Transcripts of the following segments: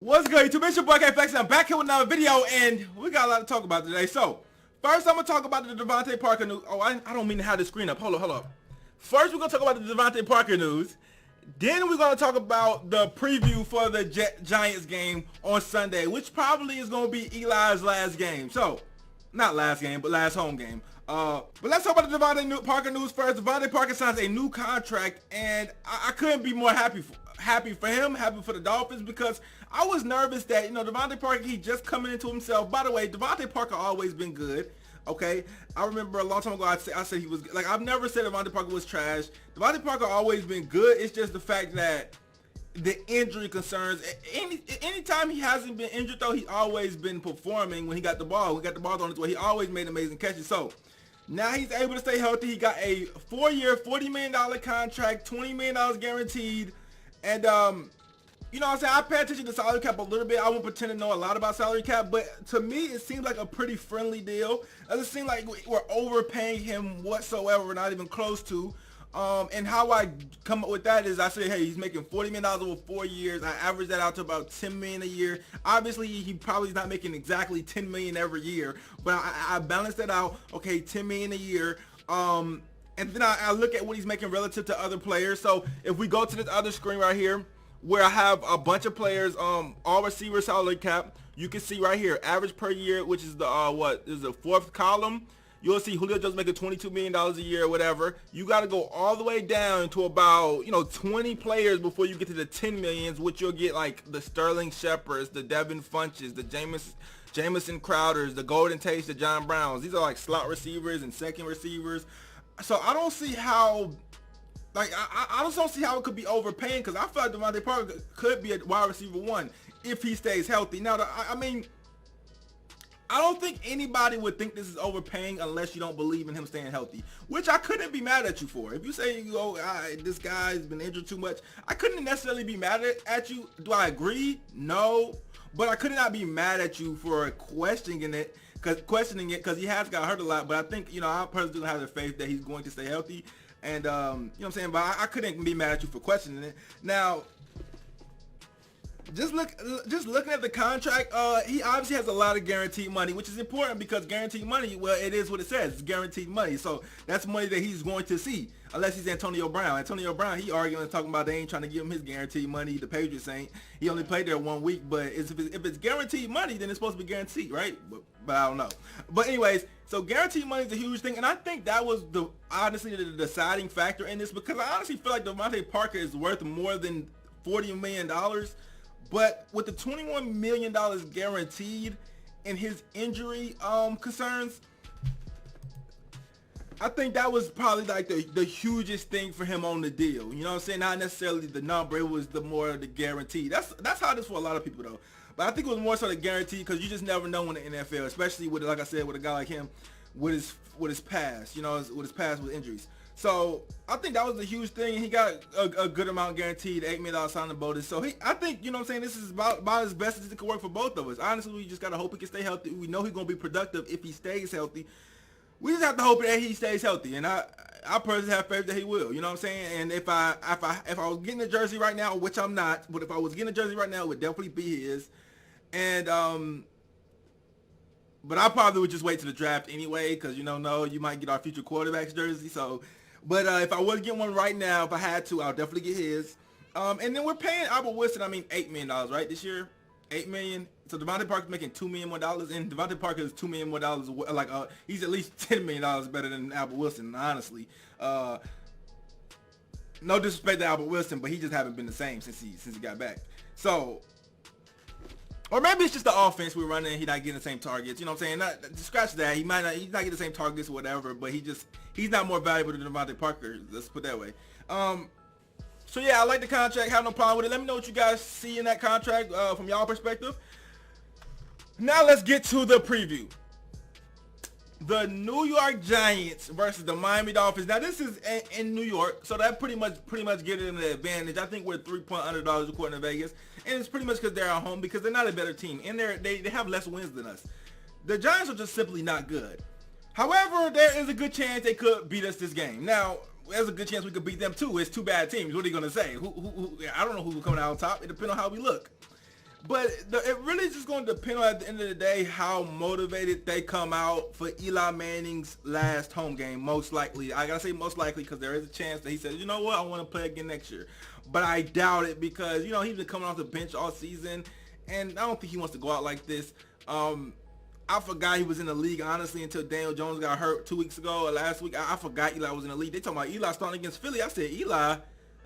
What's good, YouTube? It's your boy K-Flex, and I'm back here with another video, and we got a lot to talk about today. So, first I'm going to talk about the Devante Parker news. Oh, I don't mean to have the screen up. Hold up. First, we're going to talk about the Devante Parker news. Then we're going to talk about the preview for the Giants game on Sunday, which probably is going to be Eli's last game. So, not last game, but last home game. But let's talk about the Devante Parker news first. Devante Parker signs a new contract, and I couldn't be more happy for him, happy for the Dolphins, because I was nervous that, Devante Parker, he just coming into himself. By the way, Devante Parker always been good. Okay, I remember a long time ago I said he was, like, I've never said Devante Parker was trash. Devante Parker always been good. It's just the fact that the injury concerns. Anytime he hasn't been injured, though, he always been performing when he got the ball. When he got the ball on his way, he always made amazing catches. So now he's able to stay healthy. He got a 4-year, $40 million contract, $20 million guaranteed. And, you know what I'm saying, I pay attention to salary cap a little bit. I won't pretend to know a lot about salary cap, but to me, it seems like a pretty friendly deal. It doesn't seem like we're overpaying him whatsoever. We're not even close to. And how I come up with that is I say, hey, he's making $40 million over 4 years. I average that out to about $10 million a year. Obviously, he probably is not making exactly $10 million every year, but I balance that out. Okay, $10 million a year. And then I look at what he's making relative to other players. So if we go to this other screen right here, where I have a bunch of players, all receiver salary cap, you can see right here, average per year, which is the what is the fourth column. You'll see Julio Jones making $22 million a year or whatever. You got to go all the way down to about 20 players before you get to the 10 millions, which you'll get like the Sterling Shepherds, the Devin Funches, the Jamison Crowders, the Golden Tates, the John Browns. These are like slot receivers and second receivers. So I don't see how, like, I just don't see how it could be overpaying, because I feel like Devante Parker could be a wide receiver one if he stays healthy. Now, I mean, I don't think anybody would think this is overpaying unless you don't believe in him staying healthy, which I couldn't be mad at you for. If you say, this guy's been injured too much, I couldn't necessarily be mad at you. Do I agree? No. But I could not be mad at you for questioning it, because he has got hurt a lot. But I think, I personally have the faith that he's going to stay healthy. And, you know what I'm saying? But I couldn't be mad at you for questioning it. Now, just looking at the contract, he obviously has a lot of guaranteed money, which is important, because guaranteed money, well, it is what it says. It's guaranteed money. So that's money that he's going to see, unless he's Antonio Brown. Antonio Brown, he arguing and talking about they ain't trying to give him his guaranteed money. The Patriots ain't. He only played there 1 week, but if it's guaranteed money, then it's supposed to be guaranteed, right? But I don't know. But anyways, so guaranteed money is a huge thing, and I think that was honestly the deciding factor in this, because I honestly feel like Devante Parker is worth more than $40 million. But with the $21 million guaranteed and his injury concerns, I think that was probably like the hugest thing for him on the deal. You know what I'm saying? Not necessarily the number, it was the more the guarantee. That's how it is for a lot of people, though. But I think it was more so the guarantee, because you just never know in the NFL, especially with, like I said, with a guy like him, with his past, with his past with injuries. So I think that was a huge thing. He got a good amount guaranteed, $8 million signing bonus. So I think, you know what I'm saying, this is about as best as it could work for both of us. Honestly, we just got to hope he can stay healthy. We know he's going to be productive if he stays healthy. We just have to hope that he stays healthy. And I personally have faith that he will. You know what I'm saying? And if I was getting a jersey right now, which I'm not, but if I was getting a jersey right now, it would definitely be his. And, but I probably would just wait to the draft anyway, because, you might get our future quarterbacks jersey. So, but if I was getting one right now, if I had to, I'll definitely get his. And then we're paying Albert Wilson, $8 million, right, this year? $8 million. So Devante Parker's making $2 million more, and Devante Parker is $2 million more. Like, he's at least $10 million better than Albert Wilson, honestly. No disrespect to Albert Wilson, but he just haven't been the same since he got back. So, or maybe it's just the offense we're running, he's not getting the same targets. You know what I'm saying? Scratch that. He's not getting the same targets or whatever, but he's not more valuable than Devante Parker. Let's put it that way. So yeah, I like the contract. Have no problem with it. Let me know what you guys see in that contract from y'all perspective. Now let's get to the preview. The New York Giants versus the Miami Dolphins. Now this is in New York, so that pretty much get it an advantage. I think we're 3-point underdogs according to Vegas, and it's pretty much because they're at home, because they're not a better team, and they have less wins than us. The Giants are just simply not good. However, there is a good chance they could beat us this game. Now, there's a good chance we could beat them too. It's two bad teams. What are you gonna say? Who I don't know who's coming out on top. It depends on how we look. But it really is just going to depend on, at the end of the day, how motivated they come out for Eli Manning's last home game, most likely. I got to say most likely because there is a chance that he says, you know what, I want to play again next year. But I doubt it because, you know, he's been coming off the bench all season, and I don't think he wants to go out like this. I forgot he was in the league, honestly, until Daniel Jones got hurt 2 weeks ago or last week. I forgot Eli was in the league. They talking about Eli starting against Philly. I said, Eli?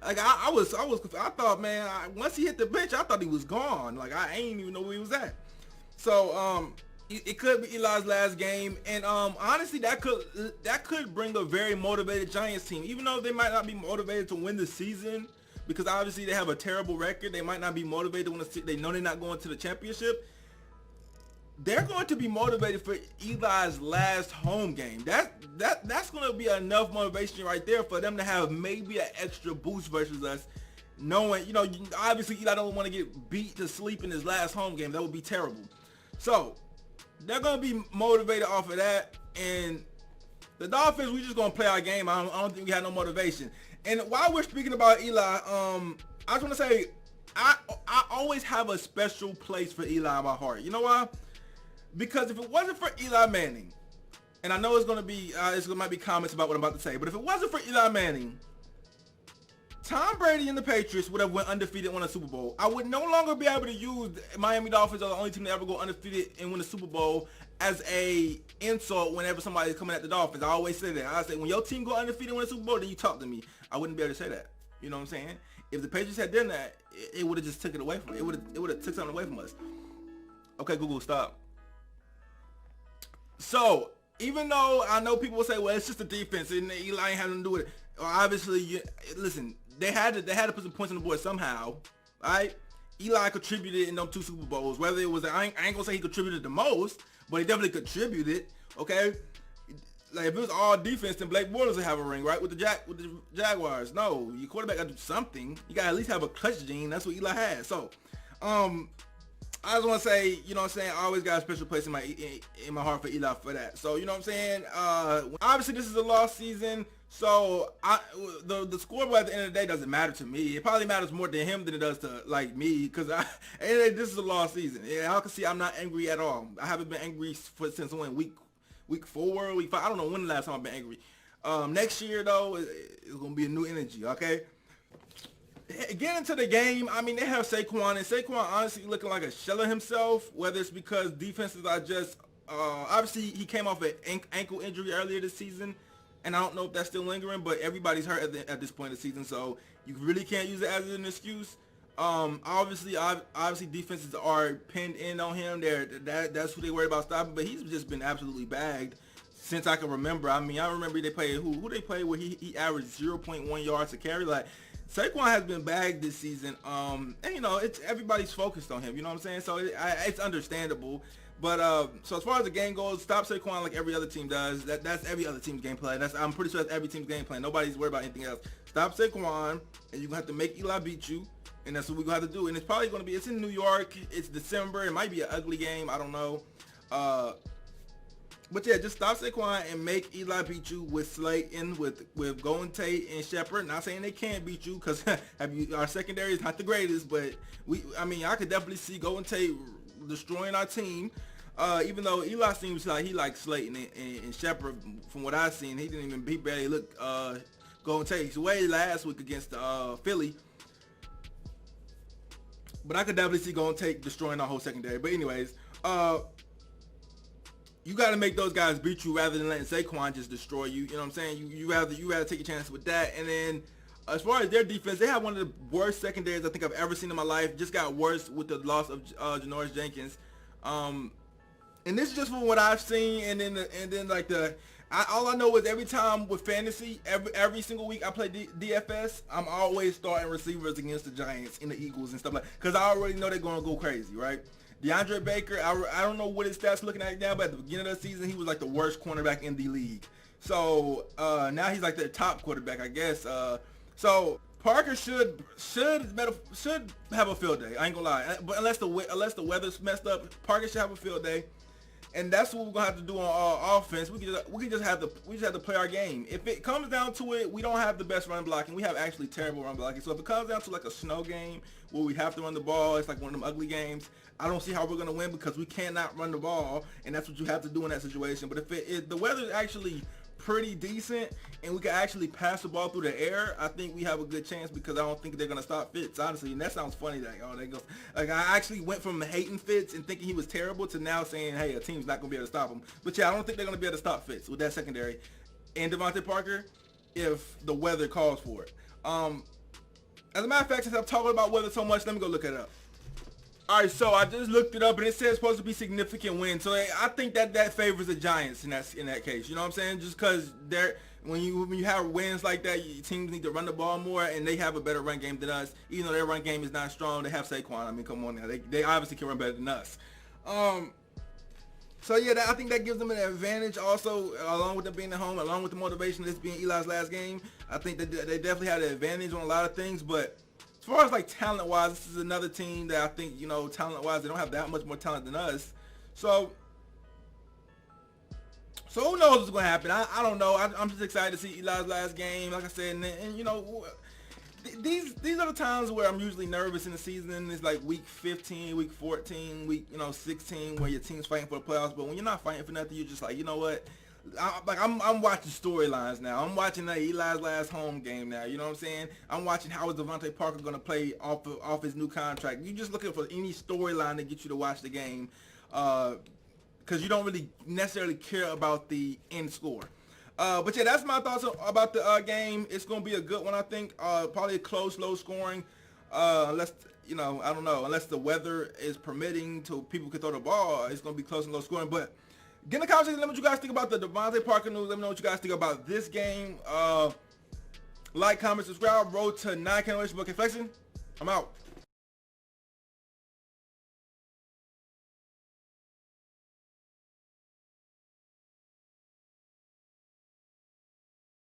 Like, I thought, man, once he hit the bench, I thought he was gone. Like, I ain't even know where he was at. So, it could be Eli's last game. And, honestly, that could bring a very motivated Giants team. Even though they might not be motivated to win the season, because obviously they have a terrible record. They might not be motivated when they know they're not going to the championship. They're going to be motivated for Eli's last home game. That's going to be enough motivation right there for them to have maybe an extra boost versus us, knowing, you know, obviously Eli don't want to get beat to sleep in his last home game. That would be terrible. So they're going to be motivated off of that. And the Dolphins, we just going to play our game. I don't think we have no motivation. And while we're speaking about Eli, I just want to say I always have a special place for Eli in my heart. You know why? Because if it wasn't for Eli Manning, and I know it's going to be, might be comments about what I'm about to say, but if it wasn't for Eli Manning, Tom Brady and the Patriots would have went undefeated and won a Super Bowl. I would no longer be able to use Miami Dolphins as the only team to ever go undefeated and win a Super Bowl as a insult whenever somebody's coming at the Dolphins. I always say that. I say, when your team go undefeated and win a Super Bowl, then you talk to me. I wouldn't be able to say that. You know what I'm saying? If the Patriots had done that, it would have just took it away from it. It would have took something away from us. Okay, Google, stop. So, even though I know people will say, well, it's just the defense and Eli ain't had nothing to do with it. Well, obviously, listen, they had to put some points on the board somehow, right? Eli contributed in them 2 Super Bowls. Whether it was, I ain't gonna say he contributed the most, but he definitely contributed, okay? Like, if it was all defense, then Blake Bortles would have a ring, right? With the Jaguars. No, your quarterback got to do something. You got to at least have a clutch gene. That's what Eli had. So, I just want to say, you know what I'm saying, I always got a special place in my heart for Eli for that. So, you know what I'm saying, obviously this is a lost season, so the scoreboard at the end of the day doesn't matter to me. It probably matters more to him than it does to, like, me, because this is a lost season. Yeah, y'all can see I'm not angry at all. I haven't been angry since when, week 4, week 5, I don't know when the last time I've been angry. Next year, though, it's going to be a new energy, okay? Getting into the game, I mean, they have Saquon, and Saquon honestly looking like a shell of himself, whether it's because defenses are just, obviously he came off an ankle injury earlier this season, and I don't know if that's still lingering, but everybody's hurt at this point of the season, so you really can't use it as an excuse. Obviously defenses are pinned in on him. That's who they worried about stopping, but he's just been absolutely bagged since I can remember. I mean, I remember they played who they played where he averaged 0.1 yards a carry. Like, Saquon has been bagged this season, and you know, everybody's focused on him. You know what I'm saying? So it's understandable. But so as far as the game goes, stop Saquon like every other team does. That's every other team's game plan. I'm pretty sure that's every team's game plan. Nobody's worried about anything else. Stop Saquon, and you're gonna have to make Eli beat you, and that's what we're gonna have to do. And it's probably gonna be. It's in New York. It's December. It might be an ugly game. I don't know. But yeah, just stop Saquon and make Eli beat you with Slayton, with Golden Tate and Shepard. Not saying they can't beat you, because our secondary is not the greatest, but I could definitely see Golden Tate destroying our team. Even though Eli seems like he likes Slayton and Shepard, from what I've seen, he barely looked Golden Tate way last week against Philly. But I could definitely see Golden Tate destroying our whole secondary. But anyways, you got to make those guys beat you rather than letting Saquon just destroy you. You know what I'm saying? You rather take a chance with that. And then as far as their defense, they have one of the worst secondaries I think I've ever seen in my life. Just got worse with the loss of Janoris Jenkins. And this is just from what I've seen. And then like all I know is every time with fantasy, every single week I play DFS, I'm always starting receivers against the Giants and the Eagles and stuff like that, because I already know they're going to go crazy, right? DeAndre Baker, I don't know what his stats looking at now, but at the beginning of the season, he was like the worst cornerback in the league. So now he's like their top quarterback, I guess. So Parker should have a field day. I ain't gonna lie, but unless the weather's messed up, Parker should have a field day. And that's what we're gonna have to do on offense. We just have to play our game. If it comes down to it, we don't have the best run blocking. We have actually terrible run blocking. So if it comes down to like a snow game where we have to run the ball, it's like one of them ugly games. I don't see how we're gonna win because we cannot run the ball, and that's what you have to do in that situation. But if the weather is actually pretty decent and we can actually pass the ball through the air, I think we have a good chance because I don't think they're gonna stop Fitz, honestly. And that sounds funny that they go like I actually went from hating Fitz and thinking he was terrible to now saying, hey, a team's not gonna be able to stop him. But yeah, I don't think they're gonna be able to stop Fitz with that secondary and Devante Parker if the weather calls for it. As a matter of fact, since I'm talking about weather so much, let me go look it up. Alright, so I just looked it up and it says it's supposed to be significant win. So I think that favors the Giants in that case. You know what I'm saying? Just because when you have wins like that, teams need to run the ball more, and they have a better run game than us. Even though their run game is not strong, they have Saquon. I mean, come on now, they obviously can run better than us. So yeah, I think that gives them an advantage. Also, along with them being at home, along with the motivation of this being Eli's last game, I think that they definitely had an advantage on a lot of things. But as far as like talent-wise, this is another team that I think, you know, talent-wise, they don't have that much more talent than us. So who knows what's going to happen? I don't know. I'm just excited to see Eli's last game. Like I said, and you know, these are the times where I'm usually nervous in the season. It's like week 15, week 14, week 16, where your team's fighting for the playoffs. But when you're not fighting for nothing, you're just like, you know what? I'm watching storylines now. I'm watching Eli's last home game now. You know what I'm saying? I'm watching how is Devante Parker going to play off his new contract. You're just looking for any storyline to get you to watch the game, because you don't really necessarily care about the end score. But yeah, that's my thoughts about the game. It's going to be a good one, I think. Probably a close, low scoring, unless, I don't know, unless the weather is permitting to people can throw the ball. It's going to be close and low scoring. But get in the conversation. Let me know what you guys think about the Devante Parker news. Let me know what you guys think about this game. Like, comment, subscribe. Road to 9K. Okay, flexing. I'm out.